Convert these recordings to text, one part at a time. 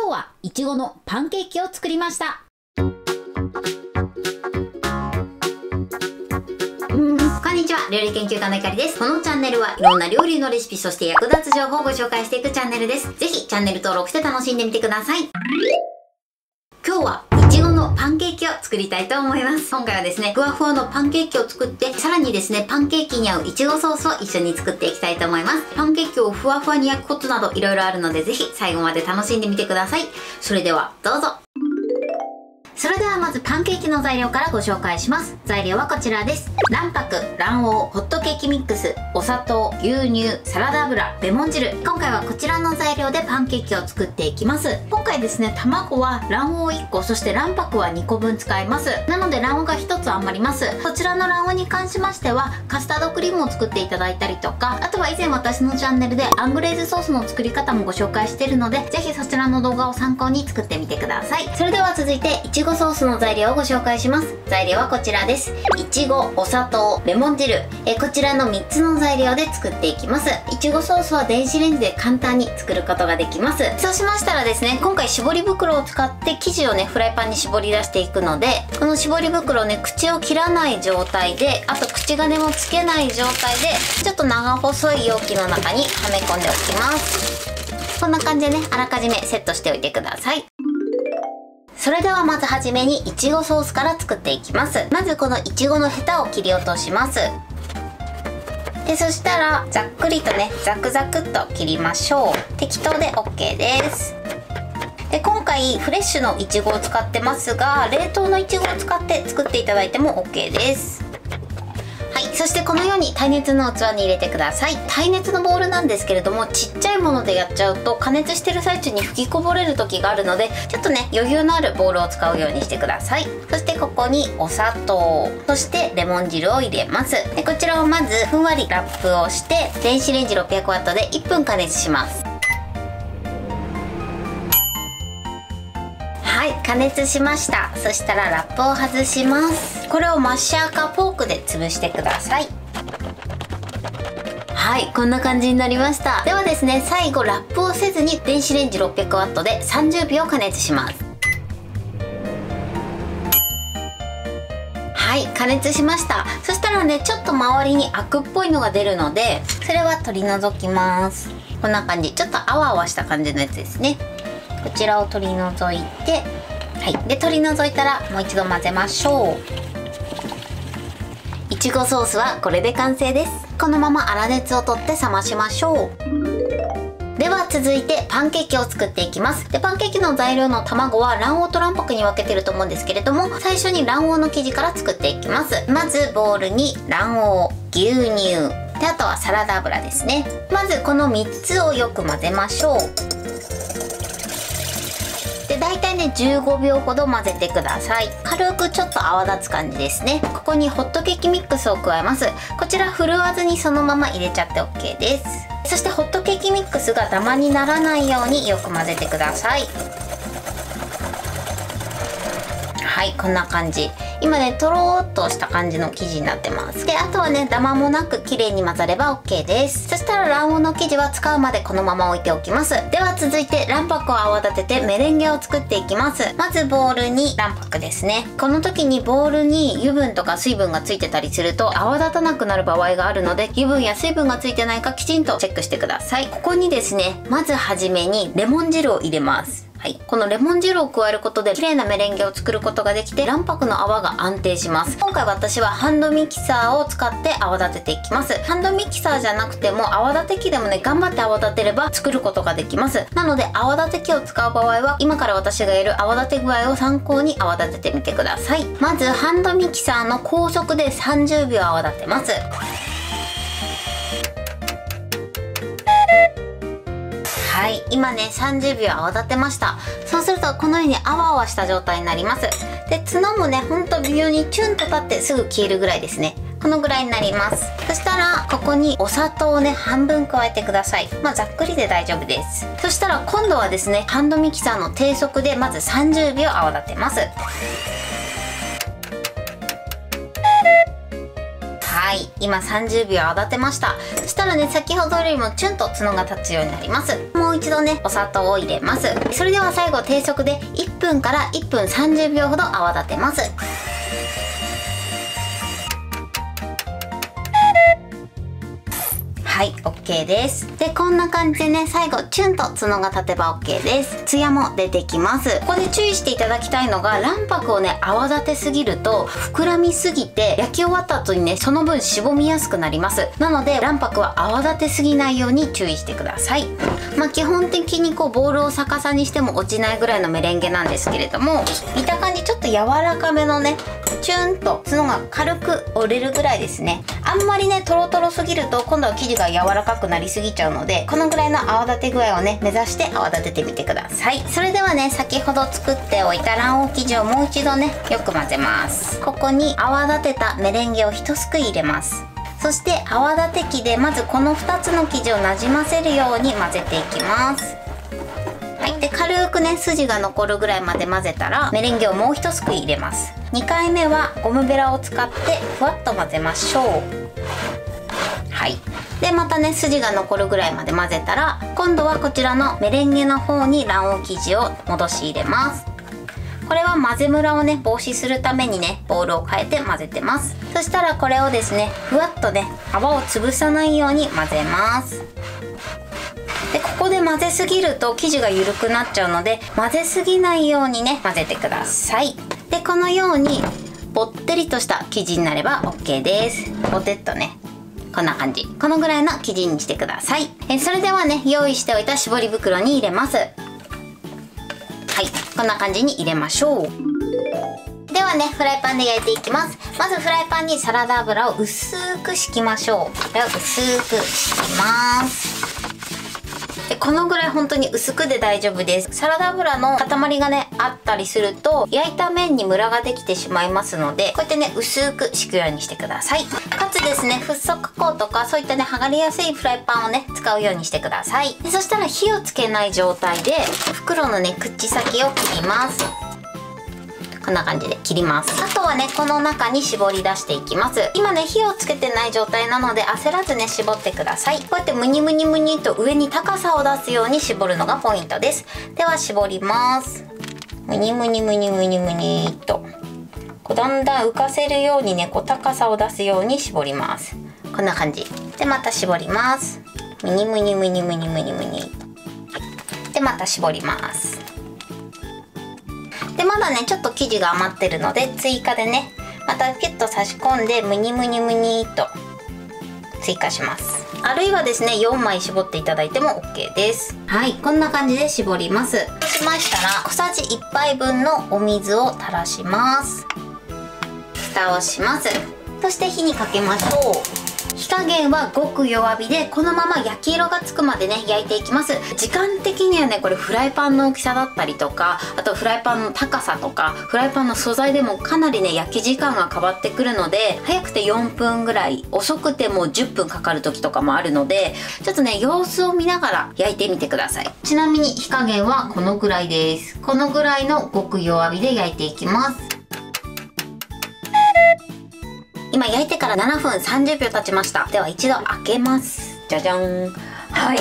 日はいちごのパンケーキを作りました。こんにちは、料理研究家のいかりです。このチャンネルはいろんな料理のレシピ、そして役立つ情報をご紹介していくチャンネルです。ぜひチャンネル登録して楽しんでみてください。今日はいちごのパンケーキを作りたいと思います。今回はですね、ふわふわのパンケーキを作って、さらにですね、パンケーキに合ういちごソースを一緒に作っていきたいと思います。パンケーキをふわふわに焼くコツなどいろいろあるので、ぜひ最後まで楽しんでみてください。それではどうぞ。それではまずパンケーキの材料からご紹介します。材料はこちらです。卵白、卵黄、ホットケーキミックス、お砂糖、牛乳、サラダ油、レモン汁。今回はこちらの材料でパンケーキを作っていきます。今回ですね、卵は卵黄1個、そして卵白は2個分使います。なので卵黄が1つ余ります。こちらの卵黄に関しましては、カスタードクリームを作っていただいたりとか、あとは以前私のチャンネルでアングレーズソースの作り方もご紹介しているので、ぜひそちらの動画を参考に作ってみてください。それでは続いて、いちごソースの材料をご紹介します。材料はこちらです。いちご、お砂糖、レモン汁。こちらの3つの材料で作っていきます。いちごソースは電子レンジで簡単に作ることができます。そうしましたらですね、今回絞り袋を使って生地をね、フライパンに絞り出していくので、この絞り袋ね、口を切らない状態で、あと口金もつけない状態で、ちょっと長細い容器の中にはめ込んでおきます。こんな感じでね、あらかじめセットしておいてください。それではまずはじめにいちごソースから作っていきます。まずこのいちごのヘタを切り落とします。で、そしたらざっくりとね、ザクザクっと切りましょう。適当で OK です。で、今回フレッシュのいちごを使ってますが、冷凍のいちごを使って作っていただいても OK です。はい、そしてこのように耐熱の器に入れてください。耐熱のボウルなんですけれども、ちっちゃいものでやっちゃうと加熱してる最中に吹きこぼれる時があるので、ちょっとね、余裕のあるボウルを使うようにしてください。そしてここにお砂糖、そしてレモン汁を入れます。で、こちらをまずふんわりラップをして電子レンジ 600W で1分加熱します。はい、加熱しました。そしたらラップを外します。これをマッシャーかフォークで潰してください。はい、こんな感じになりました。ではですね、最後ラップをせずに電子レンジ 600W で30秒加熱します。はい、加熱しました。そしたらね、ちょっと周りにアクっぽいのが出るので、それは取り除きます。こんな感じ、ちょっとあわあわした感じのやつですね。こちらを取り除いて、はい、で取り除いたらもう一度混ぜましょう。いちごソースはこれで完成です。このまま粗熱を取って冷ましましょう。では続いてパンケーキを作っていきます。で、パンケーキの材料の卵は卵黄と卵白に分けてると思うんですけれども、最初に卵黄の生地から作っていきます。まずボウルに卵黄、牛乳で、あとはサラダ油ですね。まずこの3つをよく混ぜましょう。で、大体ね、15秒ほど混ぜてください。軽くちょっと泡立つ感じですね。ここにホットケーキミックスを加えます。こちら振るわずにそのまま入れちゃって OK です。そしてホットケーキミックスがダマにならないようによく混ぜてください。はい、こんな感じ。今ね、とろーっとした感じの生地になってます。で、あとはね、ダマもなく綺麗に混ざれば OK です。そしたら卵黄の生地は使うまでこのまま置いておきます。では続いて卵白を泡立ててメレンゲを作っていきます。まずボウルに卵白ですね。この時にボウルに油分とか水分がついてたりすると泡立たなくなる場合があるので、油分や水分がついてないかきちんとチェックしてください。ここにですね、まずはじめにレモン汁を入れます。はい、このレモン汁を加えることで綺麗なメレンゲを作ることができて、卵白の泡が安定します。今回私はハンドミキサーを使って泡立てていきます。ハンドミキサーじゃなくても泡立て器でもね、頑張って泡立てれば作ることができます。なので泡立て器を使う場合は、今から私がやる泡立て具合を参考に泡立ててみてください。まずハンドミキサーの高速で30秒泡立てます。はい、今ね、30秒泡立てました。そうするとこのようにあわあわした状態になります。で、角もね、ほんと微妙にチュンと立ってすぐ消えるぐらいですね。このぐらいになります。そしたらここにお砂糖をね、半分加えてください。まあざっくりで大丈夫です。そしたら今度はですね、ハンドミキサーの低速でまず30秒泡立てます。はい、今30秒泡立てました。そしたらね、先ほどよりもチュンと角が立つようになります。もう一度ね、お砂糖を入れます。それでは最後低速で1分から1分30秒ほど泡立てます。はい、OK です。で、こんな感じでね、最後チュンと角が立てば OK です。ツヤも出てきます。ここで注意していただきたいのが、卵白をね泡立てすぎると膨らみすぎて焼き終わった後にね、その分しぼみやすくなります。なので卵白は泡立てすぎないように注意してください。基本的にこうボールを逆さにしても落ちないぐらいのメレンゲなんですけれども、見た感じちょっと柔らかめのね、チュンと角が軽く折れるぐらいですね。あんまりねトロトロすぎると今度は生地が柔らかくなりすぎちゃうので、このぐらいの泡立て具合をね目指して泡立ててみてください。それではね、先ほど作っておいた卵黄生地をもう一度ねよく混ぜます。ここに泡立てたメレンゲを一すくい入れます。そして泡立て器でまずこの2つの生地をなじませるように混ぜていきます。はい、で軽くね筋が残るぐらいまで混ぜたらメレンゲをもう一すくい入れます。2回目はゴムベラを使ってふわっと混ぜましょう。はい、でまたね筋が残るぐらいまで混ぜたら、今度はこちらのメレンゲの方に卵黄生地を戻し入れます。これは混ぜムラをね防止するためにねボウルを変えて混ぜてます。そしたらこれをですねふわっとね泡を潰さないように混ぜます。でここで混ぜすぎると生地が緩くなっちゃうので、混ぜすぎないようにね混ぜてください。でこのようにぽってりとした生地になれば OK です。ぽてっとね、こんな感じ、このぐらいの生地にしてください。それではね用意しておいた絞り袋に入れます。はい、こんな感じに入れましょう。ではねフライパンで焼いていきます。まずフライパンにサラダ油を薄く敷きましょう。これを薄く敷きます。でこのぐらい本当に薄くで大丈夫です。サラダ油の塊がねあったりすると焼いた面にムラができてしまいますので、こうやってね薄く敷くようにしてください。かつですね、フッ素加工とかそういったね剥がれやすいフライパンをね使うようにしてください。でそしたら火をつけない状態で袋のね口先を切ります。こんな感じで切ります。あとはねこの中に絞り出していきます。今ね火をつけてない状態なので焦らずね絞ってください。こうやってムニムニムニと上に高さを出すように絞るのがポイントです。では絞ります。ムニムニムニムニムニとこうだんだん浮かせるようにねこう高さを出すように絞ります。こんな感じでまた絞ります。ムニムニムニムニムニムニでまた絞ります。でまだねちょっと生地が余ってるので追加でねまたピュッと差し込んでムニムニムニと追加します。あるいはですね4枚絞っていただいても OK です。はい、こんな感じで絞ります。そうしましたら小さじ1杯分のお水を垂らします。蓋をします。そして火にかけましょう。火加減はごく弱火でこのまま焼き色がつくまでね焼いていきます。時間的にはねこれフライパンの大きさだったりとか、あとフライパンの高さとかフライパンの素材でもかなりね焼き時間が変わってくるので、早くて4分ぐらい、遅くても10分かかる時とかもあるので、ちょっとね様子を見ながら焼いてみてください。ちなみに火加減はこのぐらいです。このぐらいのごく弱火で焼いていきます。今焼いてから7分30秒経ちました。では一度開けます。じゃじゃん。はい、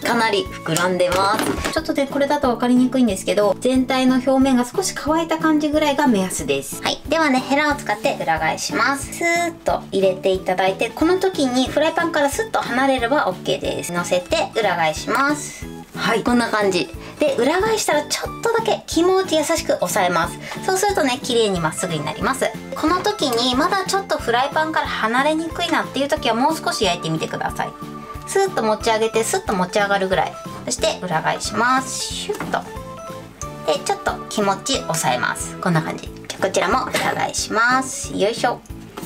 かなり膨らんでます。ちょっとねこれだと分かりにくいんですけど、全体の表面が少し乾いた感じぐらいが目安です。はい、ではねヘラを使って裏返します。スーッと入れていただいて、この時にフライパンからスッと離れれば OK です。乗せて裏返します。はい、こんな感じで裏返したらちょっとだけ気持ち優しく押さえます。そうするとね綺麗にまっすぐになります。この時にまだちょっとフライパンから離れにくいなっていう時はもう少し焼いてみてください。スーッと持ち上げてスッと持ち上がるぐらい。そして裏返します。シュッとでちょっと気持ち押さえます。こんな感じ。じゃこちらも裏返します。よいしょ、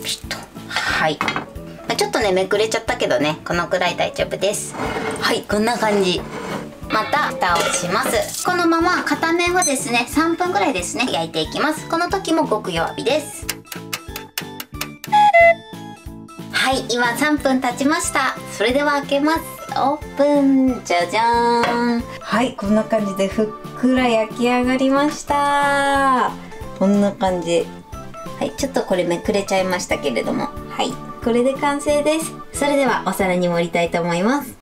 ピッと。はい、ちょっとねめくれちゃったけどねこのくらい大丈夫です。はい、こんな感じ。また蓋をします。このまま片面はですね3分ぐらいですね焼いていきます。この時もごく弱火です。はい、今3分経ちました。それでは開けます。オープン。じゃじゃーん。はい、こんな感じでふっくら焼き上がりました。こんな感じ。はい、ちょっとこれめくれちゃいましたけれども、はい、これで完成です。それではお皿に盛りたいと思います。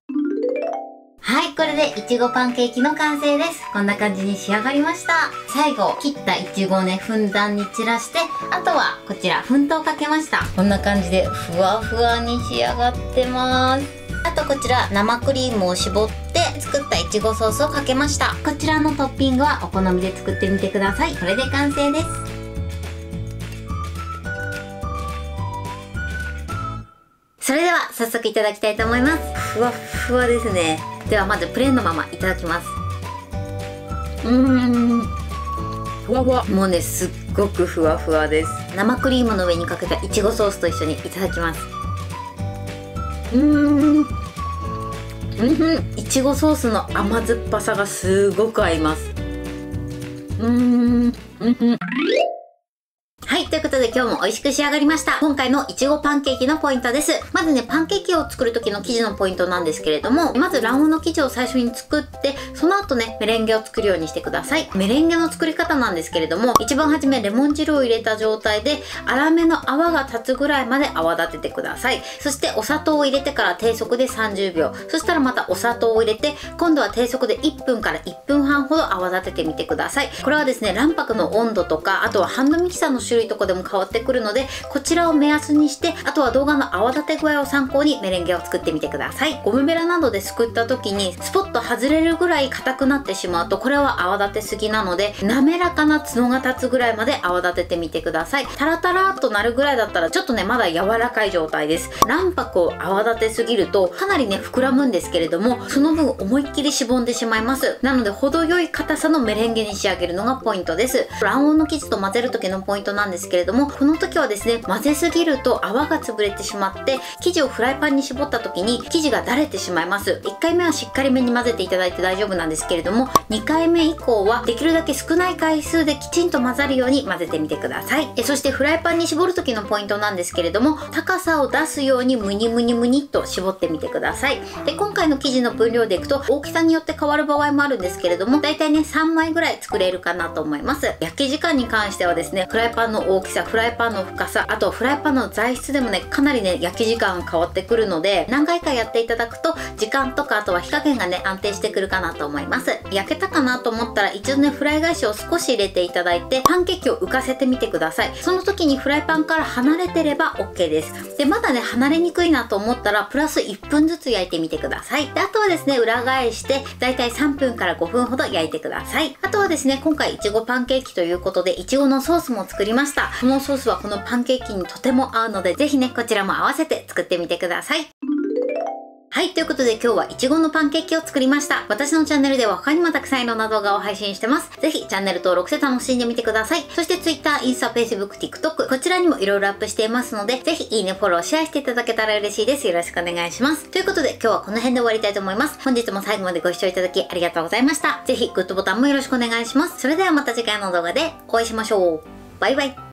はい、これでいちごパンケーキの完成です。こんな感じに仕上がりました。最後、切ったいちごをね、ふんだんに散らして、あとはこちら、粉糖をかけました。こんな感じでふわふわに仕上がってます。あとこちら、生クリームを絞って作ったいちごソースをかけました。こちらのトッピングはお好みで作ってみてください。これで完成です。それでは早速いただきたいと思います。ふわふわですね。ではまずプレーンのままいただきます。ふわふわ。もうね、すっごくふわふわです。生クリームの上にかけたいちごソースと一緒にいただきます。いちごソースの甘酸っぱさがすごく合います。はい、ということで今日も美味しく仕上がりました。今回のいちごパンケーキのポイントです。まずね、パンケーキを作る時の生地のポイントなんですけれども、まず卵黄の生地を最初に作って、その後ね、メレンゲを作るようにしてください。メレンゲの作り方なんですけれども、一番初めレモン汁を入れた状態で、粗めの泡が立つぐらいまで泡立ててください。そしてお砂糖を入れてから低速で30秒。そしたらまたお砂糖を入れて、今度は低速で1分から1分半ほど泡立ててみてください。これはですね、卵白の温度とか、あとはハンドミキサーの種類とかでも変わってくるので、こちらを目安にして、あとは動画の泡立て具合を参考にメレンゲを作ってみてください。ゴムベラなどですくった時にスポッと外れるぐらい硬くなってしまうと、これは泡立てすぎなので、滑らかな角が立つぐらいまで泡立ててみてください。タラタラっとなるぐらいだったらちょっとね、まだ柔らかい状態です。卵白を泡立てすぎるとかなりね、膨らむんですけれども、その分思いっきりしぼんでしまいます。なので程よい硬さのメレンゲに仕上げるのがポイントです。卵黄の生地と混ぜる時のポイントなんですけれども、この時はですね、混ぜすぎると泡が潰れてしまって、生地をフライパンに絞った時に生地がだれてしまいます。1回目はしっかりめに混ぜていただいて大丈夫なんですけれども、2回目以降はできるだけ少ない回数できちんと混ざるように混ぜてみてください。そしてフライパンに絞る時のポイントなんですけれども、高さを出すようにムニムニムニっと絞ってみてください。で、今回の生地の分量でいくと大きさによって変わる場合もあるんですけれども、だいたいね、3枚ぐらい作れるかなと思います。焼き時間に関してはですね、フライパンの大きさ、フライパンの深さ、あとフライパンの材質でもね、かなりね、焼き時間変わってくるので、何回かやっていただくと時間とか、あとは火加減がね、安定してくるかなと思います。焼けたかなと思ったら一度ね、フライ返しを少し入れていただいて、パンケーキを浮かせてみてください。その時にフライパンから離れてれば OK です。で、まだね、離れにくいなと思ったらプラス1分ずつ焼いてみてください。で、あとはですね、裏返してだいたい3分から5分ほど焼いてください。あとはですね、今回いちごパンケーキということで、いちごのソースも作りました。このソースはこのパンケーキにとても合うので、ぜひね、こちらも合わせて作ってみてください。はい、ということで今日はいちごのパンケーキを作りました。私のチャンネルでは他にもたくさんいろんな動画を配信してます。ぜひチャンネル登録して楽しんでみてください。そして Twitter、インスタ、Facebook、TikTok、こちらにもいろいろアップしていますので、ぜひいいね、フォロー、シェアしていただけたら嬉しいです。よろしくお願いします。ということで今日はこの辺で終わりたいと思います。本日も最後までご視聴いただきありがとうございました。ぜひグッドボタンもよろしくお願いします。それではまた次回の動画でお会いしましょう。バイバイ。